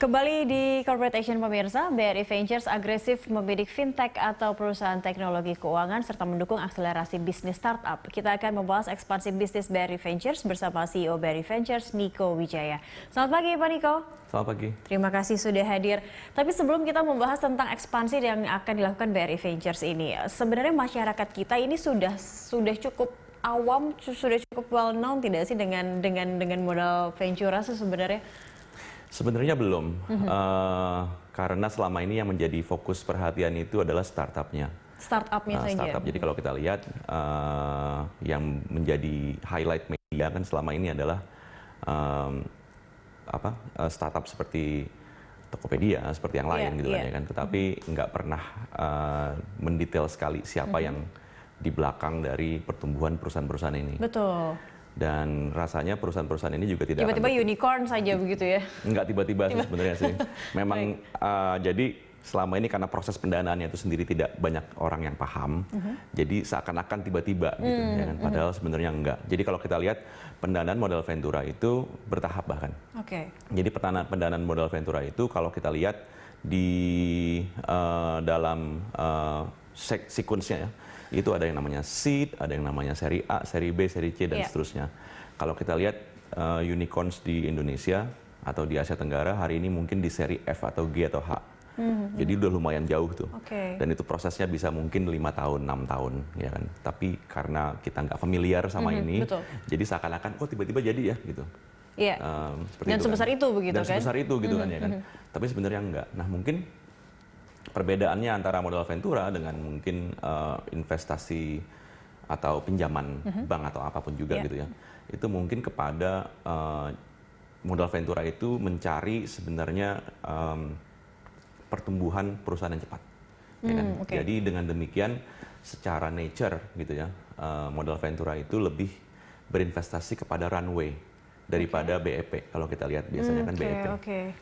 Kembali di Corporate Action pemirsa, BRI Ventures agresif membidik fintech atau perusahaan teknologi keuangan serta mendukung akselerasi bisnis startup. Kita akan membahas ekspansi bisnis BRI Ventures bersama CEO BRI Ventures, Niko Wijaya. Selamat pagi Pak Niko. Selamat pagi. Terima kasih sudah hadir. Tapi sebelum kita membahas tentang ekspansi yang akan dilakukan BRI Ventures ini, sebenarnya masyarakat kita ini sudah cukup awam, sudah cukup well known tidak sih dengan modal Ventura sebenarnya? Sebenarnya belum, karena selama ini yang menjadi fokus perhatian itu adalah startupnya. Startupnya saja. Startup. Jadi kalau kita lihat yang menjadi highlight media kan selama ini adalah startup seperti Tokopedia, seperti yang lain gitu kan ya kan. Tetapi nggak pernah mendetail sekali siapa yang di belakang dari pertumbuhan perusahaan-perusahaan ini. Betul. Dan rasanya perusahaan-perusahaan ini juga tidak tiba-tiba unicorn saja begitu ya? Enggak tiba-tiba sih sebenarnya sih. Memang jadi selama ini karena proses pendanaannya itu sendiri tidak banyak orang yang paham, jadi seakan-akan tiba-tiba gitu ya kan. Padahal sebenarnya enggak. Jadi kalau kita lihat pendanaan modal Ventura itu bertahap bahkan. Jadi pendanaan modal Ventura itu kalau kita lihat di dalam sequence-nya ya, itu ada yang namanya seed, ada yang namanya seri A, seri B, seri C, dan seterusnya. Kalau kita lihat unicorns di Indonesia atau di Asia Tenggara hari ini mungkin di seri F atau G atau H. Jadi udah lumayan jauh tuh. Dan itu prosesnya bisa mungkin 5 tahun, 6 tahun ya kan. Tapi karena kita nggak familiar sama ini, jadi seakan-akan kok tiba-tiba jadi ya gitu. Dan sebesar itu begitu kan? Dan sebesar itu gitu kan ya kan. Tapi sebenarnya enggak. Nah mungkin perbedaannya antara modal Ventura dengan mungkin investasi atau pinjaman bank atau apapun juga gitu ya, itu mungkin kepada modal Ventura itu mencari sebenarnya pertumbuhan perusahaan yang cepat. Ya kan? Jadi dengan demikian secara nature gitu ya, modal Ventura itu lebih berinvestasi kepada runway daripada BEP. Kalau kita lihat biasanya kan BEP.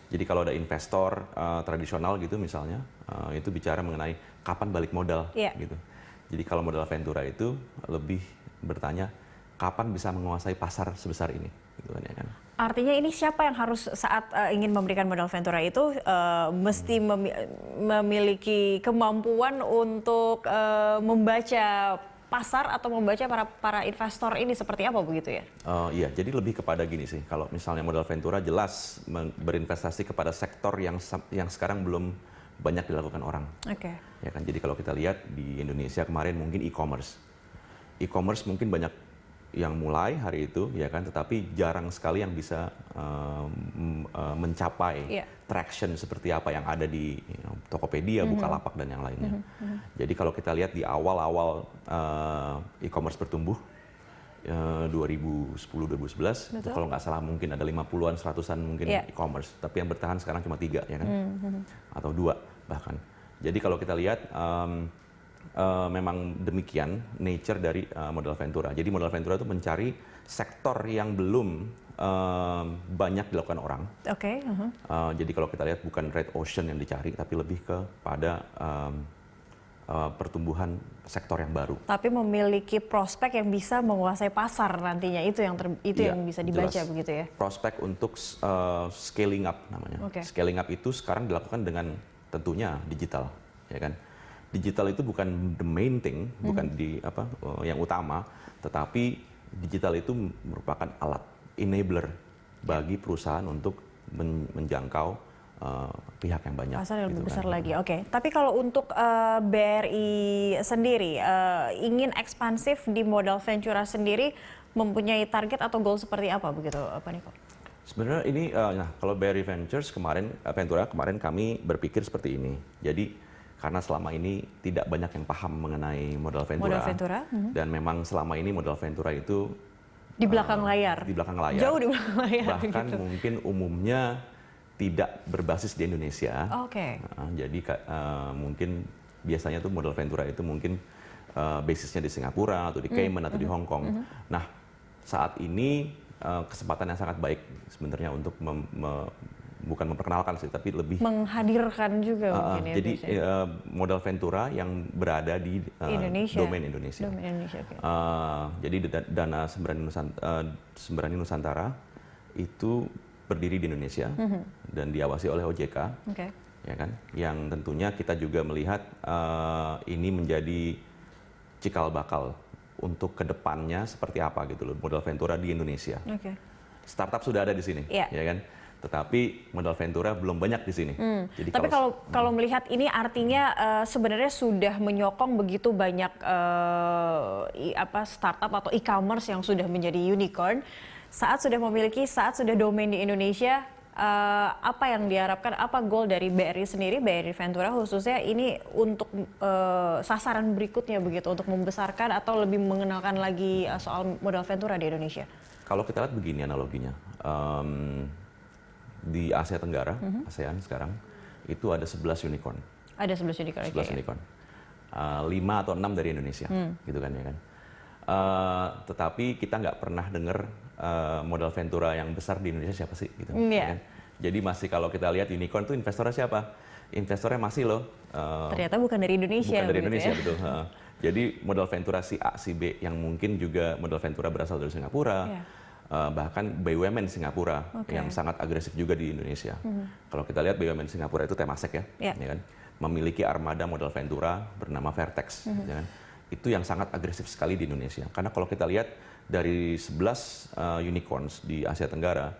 Jadi kalau ada investor tradisional gitu misalnya, itu bicara mengenai kapan balik modal gitu. Jadi kalau modal Ventura itu lebih bertanya kapan bisa menguasai pasar sebesar ini gitu kan ya kan. Artinya ini siapa yang harus saat ingin memberikan modal Ventura itu mesti memiliki kemampuan untuk membaca pasar atau membaca para investor ini seperti apa begitu ya? Iya, jadi lebih kepada gini sih. Kalau misalnya modal Ventura jelas berinvestasi kepada sektor yang sekarang belum banyak dilakukan orang. Ya kan. Jadi kalau kita lihat di Indonesia kemarin mungkin e-commerce. E-commerce mungkin banyak yang mulai hari itu ya kan, tetapi jarang sekali yang bisa mencapai traction seperti apa yang ada di Tokopedia, Bukalapak dan yang lainnya. Jadi kalau kita lihat di awal-awal e-commerce bertumbuh 2010-2011 itu kalau nggak salah mungkin ada 50-an, 100-an mungkin e-commerce, tapi yang bertahan sekarang cuma 3 ya kan, atau 2 bahkan. Jadi kalau kita lihat memang demikian nature dari modal Ventura. Jadi modal Ventura itu mencari sektor yang belum banyak dilakukan orang. Jadi kalau kita lihat bukan red ocean yang dicari, tapi lebih kepada pertumbuhan sektor yang baru. Tapi memiliki prospek yang bisa menguasai pasar nantinya, itu yang bisa dibaca jelas. Begitu ya. Prospek untuk scaling up namanya. Scaling up itu sekarang dilakukan dengan tentunya digital, ya kan. Digital itu bukan the main thing, bukan yang utama, tetapi digital itu merupakan alat enabler bagi perusahaan untuk menjangkau pihak yang banyak. Pasar yang lebih besar lagi. Tapi kalau untuk BRI sendiri ingin ekspansif di modal Ventura sendiri, mempunyai target atau goal seperti apa begitu, Pak Niko? Sebenarnya ini, kalau BRI Ventures Ventura kemarin kami berpikir seperti ini. Jadi karena selama ini tidak banyak yang paham mengenai modal Ventura. Dan memang selama ini modal Ventura itu di belakang layar. Jauh di belakang layar. Bahkan gitu. Mungkin umumnya tidak berbasis di Indonesia. Jadi mungkin biasanya tuh modal Ventura itu mungkin basisnya di Singapura atau di Cayman atau di Hong Kong. Nah, saat ini kesempatan yang sangat baik sebenarnya untuk bukan memperkenalkan sih, tapi lebih menghadirkan juga mungkin ya. Jadi modal Ventura yang berada di domain Indonesia. Jadi dana Sembrani Nusantara itu berdiri di Indonesia dan diawasi oleh OJK, ya kan? Yang tentunya kita juga melihat ini menjadi cikal bakal untuk kedepannya seperti apa gitu loh modal Ventura di Indonesia. Startup sudah ada di sini, ya kan? Tetapi modal Ventura belum banyak di sini. Jadi tapi kalau melihat ini artinya sebenarnya sudah menyokong begitu banyak startup atau e-commerce yang sudah menjadi unicorn. Saat sudah domain di Indonesia, apa yang diharapkan, apa goal dari BRI sendiri, BRI Ventura khususnya ini untuk sasaran berikutnya begitu, untuk membesarkan atau lebih mengenalkan lagi soal modal Ventura di Indonesia? Kalau kita lihat begini analoginya, di Asia Tenggara, ASEAN sekarang, itu ada 11 unicorn. Ada 11 unicorn. 11 unicorn. 5 atau 6 dari Indonesia, gitu kan ya kan. Tetapi kita nggak pernah dengar modal Ventura yang besar di Indonesia siapa sih, gitu. Ya kan? Jadi masih kalau kita lihat unicorn itu investornya siapa? Investornya masih loh. Ternyata bukan dari Indonesia. Bukan dari Indonesia, ya? betul. Jadi modal Ventura si A, si B, yang mungkin juga modal Ventura berasal dari Singapura. Bahkan BUMN Singapura yang sangat agresif juga di Indonesia. Kalau kita lihat BUMN Singapura itu Temasek ya kan? Memiliki armada modal Ventura bernama Vertex, ya kan? Itu yang sangat agresif sekali di Indonesia. Karena kalau kita lihat dari 11 unicorns di Asia Tenggara,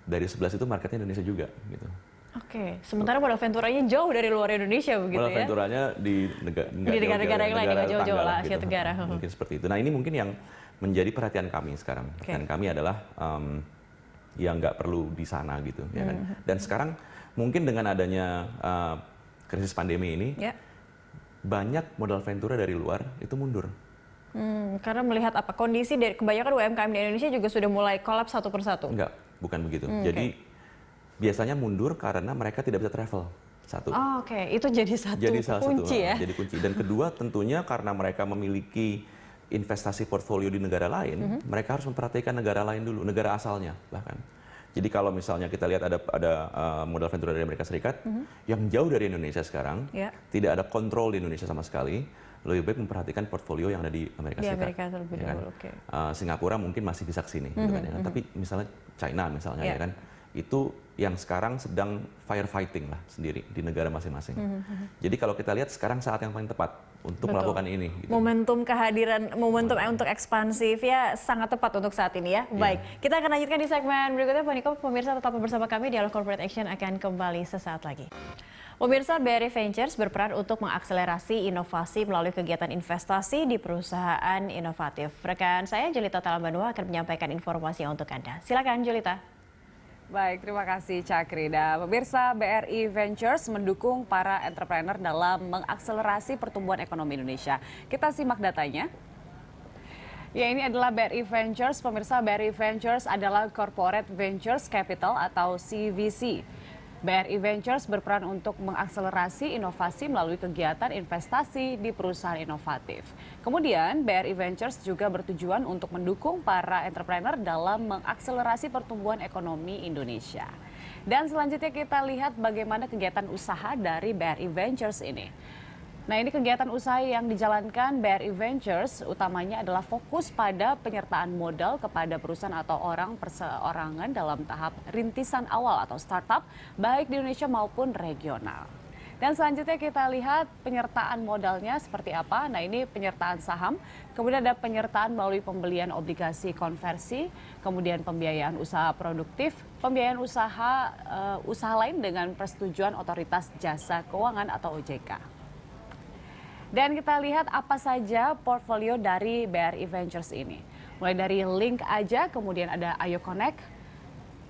dari 11 itu marketnya Indonesia juga, gitu. Sementara modal Venturanya jauh dari luar Indonesia begitu modal ya? Venturanya di negara-negara yang lain, nggak jauh-jauh lah Asia gitu. Tenggara. Mungkin seperti itu. Nah ini mungkin yang menjadi perhatian kami sekarang. Perhatian kami adalah yang nggak perlu di sana gitu, ya kan. Dan sekarang mungkin dengan adanya krisis pandemi ini, banyak modal Ventura dari luar itu mundur. Karena melihat apa kondisi dari kebanyakan UMKM di Indonesia juga sudah mulai kolaps satu persatu. Enggak, bukan begitu. Jadi biasanya mundur karena mereka tidak bisa travel. Satu. Itu jadi kunci ya. Jadi kunci. Dan kedua tentunya karena mereka memiliki investasi portfolio di negara lain, mereka harus memperhatikan negara lain dulu, negara asalnya bahkan. Jadi kalau misalnya kita lihat ada modal Ventura dari Amerika Serikat yang jauh dari Indonesia sekarang, tidak ada kontrol di Indonesia sama sekali, lebih baik memperhatikan portfolio yang ada di Amerika Serikat. Ya kan? Singapura mungkin masih bisa kesini, gitu kan, ya kan? Tapi misalnya China misalnya, ya kan, itu yang sekarang sedang firefighting lah sendiri di negara masing-masing. Jadi kalau kita lihat sekarang saat yang paling tepat untuk melakukan ini. Gitu. Momentum untuk ekspansif ya sangat tepat untuk saat ini ya. Baik, kita akan lanjutkan di segmen berikutnya. Pak Niko, pemirsa tetap bersama kami, Dialog Corporate Action akan kembali sesaat lagi. Pemirsa, BRI Ventures berperan untuk mengakselerasi inovasi melalui kegiatan investasi di perusahaan inovatif. Rekan saya, Julita Talambanua, akan menyampaikan informasi untuk Anda. Silakan, Julita. Baik, terima kasih Cakri. Dan pemirsa, BRI Ventures mendukung para entrepreneur dalam mengakselerasi pertumbuhan ekonomi Indonesia. Kita simak datanya. Ya, ini adalah BRI Ventures. Pemirsa, BRI Ventures adalah Corporate Ventures Capital atau CVC. BRI Ventures berperan untuk mengakselerasi inovasi melalui kegiatan investasi di perusahaan inovatif. Kemudian, BRI Ventures juga bertujuan untuk mendukung para entrepreneur dalam mengakselerasi pertumbuhan ekonomi Indonesia. Dan selanjutnya kita lihat bagaimana kegiatan usaha dari BRI Ventures ini. Nah, ini kegiatan usaha yang dijalankan BRI Ventures utamanya adalah fokus pada penyertaan modal kepada perusahaan atau orang perseorangan dalam tahap rintisan awal atau startup baik di Indonesia maupun regional. Dan selanjutnya kita lihat penyertaan modalnya seperti apa. Nah, ini penyertaan saham, kemudian ada penyertaan melalui pembelian obligasi konversi, kemudian pembiayaan usaha produktif, pembiayaan usaha lain dengan persetujuan Otoritas Jasa Keuangan atau OJK. Dan kita lihat apa saja portfolio dari BRI Ventures ini. Mulai dari Link aja, kemudian ada Ayo Connect,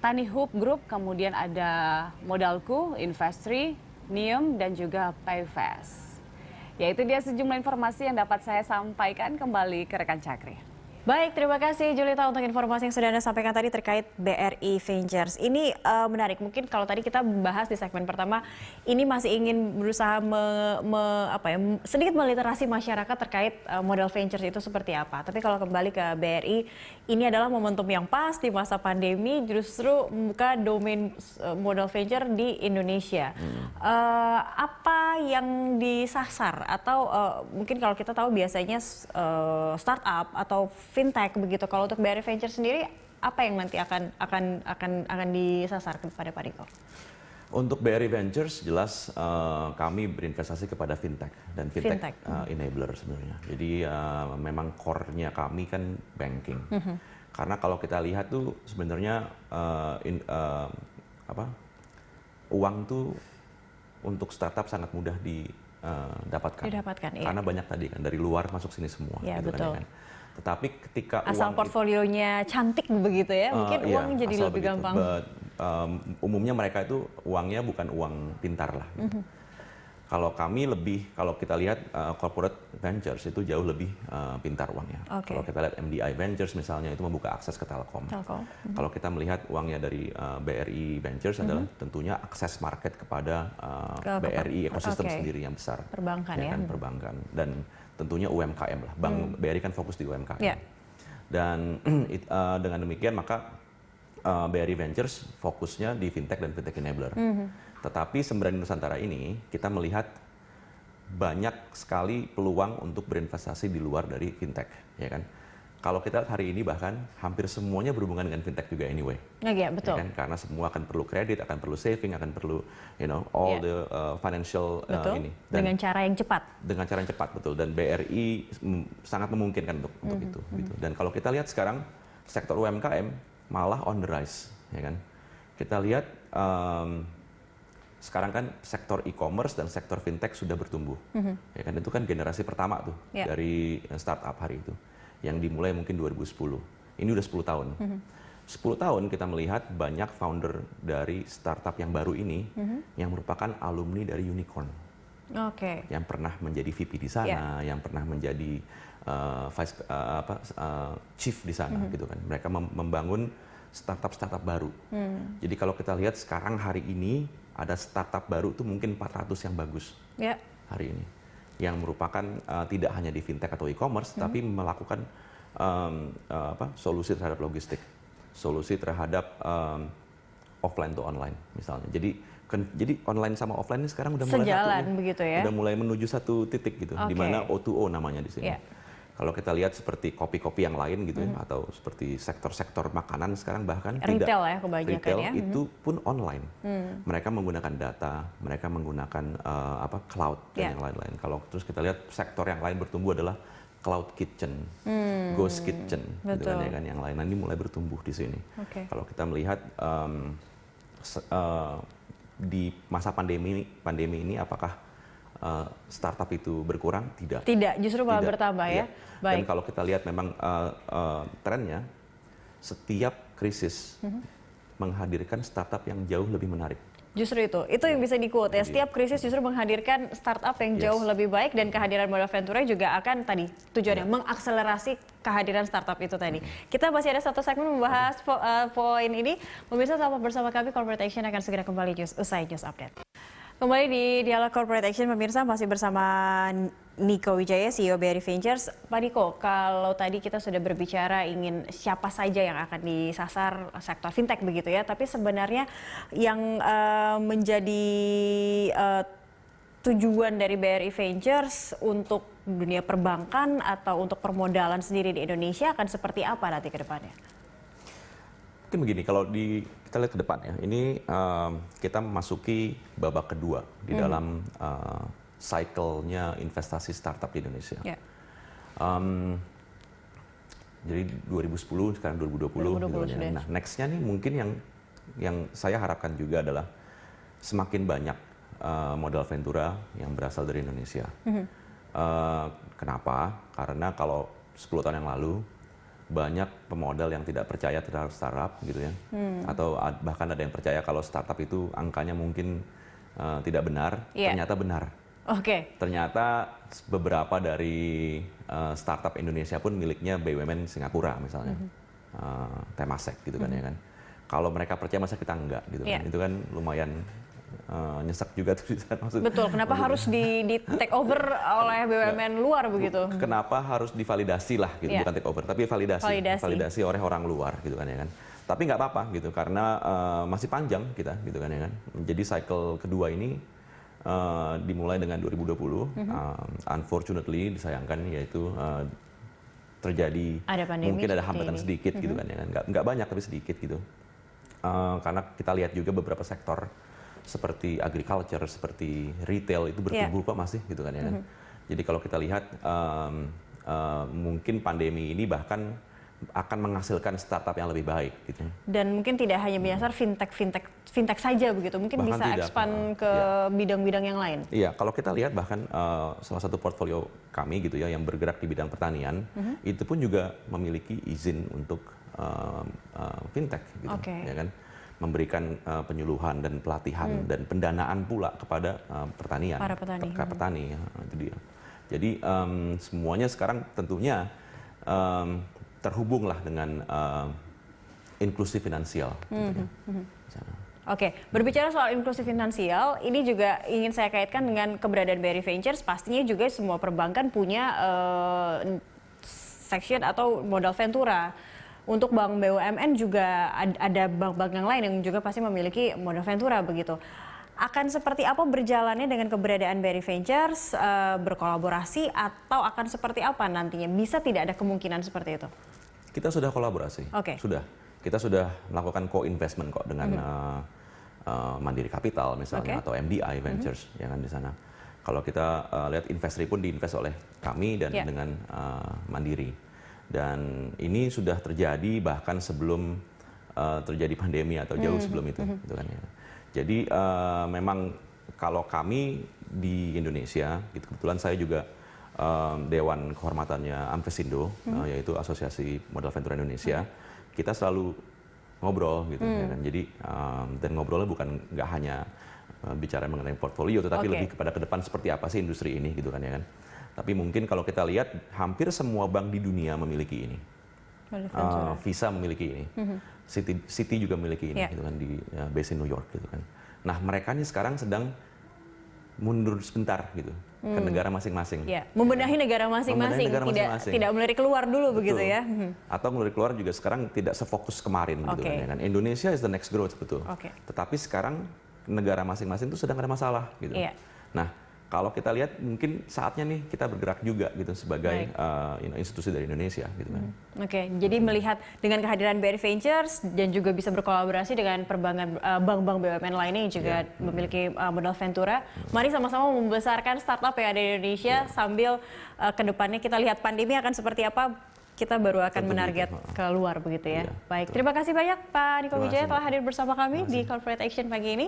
Tani Hub Group, kemudian ada Modalku, Investri, Nium, dan juga Payfast. Ya, itu dia sejumlah informasi yang dapat saya sampaikan. Kembali ke rekan Cakri. Baik, terima kasih Julita untuk informasi yang sudah Anda sampaikan tadi terkait BRI Ventures. Ini menarik, mungkin kalau tadi kita bahas di segmen pertama, ini masih ingin berusaha sedikit meliterasi masyarakat terkait modal ventures itu seperti apa. Tapi kalau kembali ke BRI, ini adalah momentum yang pas di masa pandemi justru membuka domain modal venture di Indonesia. Apa yang disasar atau mungkin kalau kita tahu biasanya startup atau fintech begitu. Kalau untuk BRI Ventures sendiri, apa yang nanti akan disasar kepada Pak Diko? Untuk BRI Ventures jelas kami berinvestasi kepada fintech dan fintech. Enabler sebenarnya. Jadi memang core-nya kami kan banking. Karena kalau kita lihat tuh sebenarnya uang tuh untuk startup sangat mudah didapatkan. Iya. Karena banyak tadi kan dari luar masuk sini semua. Ya, gitu betul. kan. Tetapi ketika asal uang portfolionya cantik begitu ya, mungkin uang jadi lebih begitu. gampang. Umumnya mereka itu uangnya bukan uang pintar lah. Gitu. Kalau kita lihat corporate ventures itu jauh lebih pintar uangnya. Kalau kita lihat MDI Ventures misalnya itu membuka akses ke Telkom. Kalau kita melihat uangnya dari BRI Ventures adalah tentunya akses market kepada BRI ekosistem sendiri yang besar. Perbankan ya. Kan, perbankan dan tentunya UMKM lah. Bank BRI kan fokus di UMKM. Yeah. Dan dengan demikian maka BRI Ventures fokusnya di fintech dan fintech enabler. Tetapi Sembrani Nusantara ini kita melihat banyak sekali peluang untuk berinvestasi di luar dari fintech, ya kan? Kalau kita lihat hari ini bahkan hampir semuanya berhubungan dengan fintech juga anyway. Iya, betul. Ya kan? Karena semua akan perlu kredit, akan perlu saving, akan perlu all the financial ini. Dan dengan cara yang cepat. Dengan cara yang cepat, betul. Dan BRI sangat memungkinkan untuk itu. Gitu. Dan kalau kita lihat sekarang sektor UMKM malah on the rise, ya kan? Kita lihat sekarang kan sektor e-commerce dan sektor fintech sudah bertumbuh, ya kan? Itu kan generasi pertama tuh dari startup hari itu, yang dimulai mungkin 2010. Ini udah 10 tahun. 10 tahun kita melihat banyak founder dari startup yang baru ini yang merupakan alumni dari unicorn, yang pernah menjadi VP di sana, yang pernah menjadi chief di sana, gitu kan. Mereka membangun startup baru. Jadi kalau kita lihat sekarang hari ini ada startup baru tuh mungkin 400 yang bagus hari ini, yang merupakan tidak hanya di fintech atau e-commerce, tapi melakukan solusi terhadap logistik, solusi terhadap offline to online misalnya. Jadi online sama offline ini sekarang udah mulai sejalan begitu ya. Udah mulai menuju satu titik gitu, di mana O2O namanya di sini. Kalau kita lihat seperti kopi-kopi yang lain gitu ya, atau seperti sektor-sektor makanan sekarang bahkan retail ya kebanyakan retail ya. itu pun online. Mereka menggunakan data, mereka menggunakan cloud dan yang lain-lain. Kalau terus kita lihat sektor yang lain bertumbuh adalah cloud kitchen, ghost kitchen, gitu kan, ya kan, yang lain ini mulai bertumbuh di sini. Kalau kita melihat di masa pandemi ini apakah startup itu berkurang? Tidak, justru malah bertambah ya. Dan kalau kita lihat memang trennya, setiap krisis menghadirkan startup yang jauh lebih menarik. Justru itu yang bisa di-quote ya. Setiap krisis justru menghadirkan startup yang jauh lebih baik, dan kehadiran modal venture juga akan tadi tujuannya mengakselerasi kehadiran startup itu tadi. Kita masih ada satu segmen membahas poin ini. Pemirsa, tetap bersama kami, Corporate Action akan segera kembali usai News Update. Kembali di Dialog Corporate Action, pemirsa, masih bersama Niko Wijaya, CEO BRI Ventures. Pak Niko, kalau tadi kita sudah berbicara ingin siapa saja yang akan disasar sektor fintech begitu ya, tapi sebenarnya yang menjadi tujuan dari BRI Ventures untuk dunia perbankan atau untuk permodalan sendiri di Indonesia akan seperti apa nanti ke depannya? Mungkin begini, kalau kita lihat ke depan ya, ini kita memasuki babak kedua di dalam cycle-nya investasi startup di Indonesia. Jadi 2010, sekarang 2020 gitu ya. Nah, next-nya nih mungkin yang saya harapkan juga adalah semakin banyak modal ventura yang berasal dari Indonesia. Kenapa? Karena kalau 10 tahun yang lalu banyak pemodal yang tidak percaya terhadap startup gitu ya, atau bahkan ada yang percaya kalau startup itu angkanya mungkin tidak benar, ternyata benar. Ternyata beberapa dari startup Indonesia pun miliknya BUMN Singapura misalnya, Temasek gitu kan ya kan. Kalau mereka percaya masa kita enggak gitu kan, itu kan lumayan nyesek juga tuh. Betul, kenapa harus di take over oleh BUMN luar begitu? Kenapa harus divalidasi lah gitu, bukan take over, tapi validasi oleh orang luar gitu kan ya kan. Tapi nggak apa-apa gitu, karena masih panjang kita gitu kan ya kan. Jadi cycle kedua ini dimulai dengan 2020, unfortunately disayangkan yaitu terjadi Ada pandemi mungkin ada seperti hambatan ini. sedikit gitu kan ya, nggak banyak tapi sedikit gitu. Karena kita lihat juga beberapa sektor seperti agriculture, seperti retail itu bertumbuh kok masih gitu kan ya. Jadi kalau kita lihat mungkin pandemi ini bahkan akan menghasilkan startup yang lebih baik gitu. Dan mungkin tidak hanya menyasar fintech saja begitu, mungkin Bahkan bisa tidak. expand ke bidang-bidang yang lain. Iya, kalau kita lihat bahkan salah satu portfolio kami gitu ya yang bergerak di bidang pertanian, itu pun juga memiliki izin untuk fintech gitu, ya kan, memberikan penyuluhan dan pelatihan dan pendanaan pula kepada pertanian, Para petani. petani, ya, itu dia. Jadi semuanya sekarang tentunya terhubunglah dengan inklusi finansial. Gitu ya. Oke, berbicara soal inklusi finansial, ini juga ingin saya kaitkan dengan keberadaan BRI Ventures. Pastinya juga semua perbankan punya section atau modal ventura. Untuk bank BUMN juga ada bank-bank yang lain yang juga pasti memiliki modal ventura begitu. Akan seperti apa berjalannya dengan keberadaan BRI Ventures, berkolaborasi atau akan seperti apa nantinya? Bisa tidak ada kemungkinan seperti itu? Kita sudah kolaborasi, sudah. Kita sudah melakukan co-investment kok dengan Mandiri Capital misalnya atau MDI Ventures ya kan di sana. Kalau kita lihat Investri pun diinvest oleh kami dan dengan Mandiri. Dan ini sudah terjadi bahkan sebelum terjadi pandemi atau jauh sebelum itu, gitu kan ya. Jadi memang kalau kami di Indonesia, gitu, kebetulan saya juga Dewan Kehormatannya Amvesindo, yaitu Asosiasi Modal Ventura Indonesia, kita selalu ngobrol gitu ya kan. Jadi dan ngobrolnya bukan nggak hanya bicara mengenai portfolio, tetapi lebih kepada ke depan seperti apa sih industri ini gitu kan ya kan. Tapi mungkin kalau kita lihat hampir semua bank di dunia memiliki ini. Visa memiliki ini, Citi juga memiliki ini gitu kan di base in New York gitu kan. Nah mereka ini sekarang sedang mundur sebentar gitu ke negara masing-masing. Membenahi negara masing-masing, tidak melirik keluar dulu. Betul. Begitu ya. Atau melirik keluar juga sekarang tidak sefokus kemarin gitu kan, ya kan. Indonesia is the next growth betul. Tetapi sekarang negara masing-masing itu sedang ada masalah gitu. Nah kalau kita lihat mungkin saatnya nih kita bergerak juga gitu sebagai institusi dari Indonesia gitu kan. Jadi melihat dengan kehadiran BRI Ventures dan juga bisa berkolaborasi dengan perbankan bank-bank BUMN lainnya yang juga memiliki modal ventura, mari sama-sama membesarkan startup yang ada di Indonesia sambil kedepannya kita lihat pandemi akan seperti apa, kita baru akan menarget keluar begitu ya. Baik, terima kasih banyak Pak Niko Wijaya telah hadir bersama kami di Corporate Action pagi ini.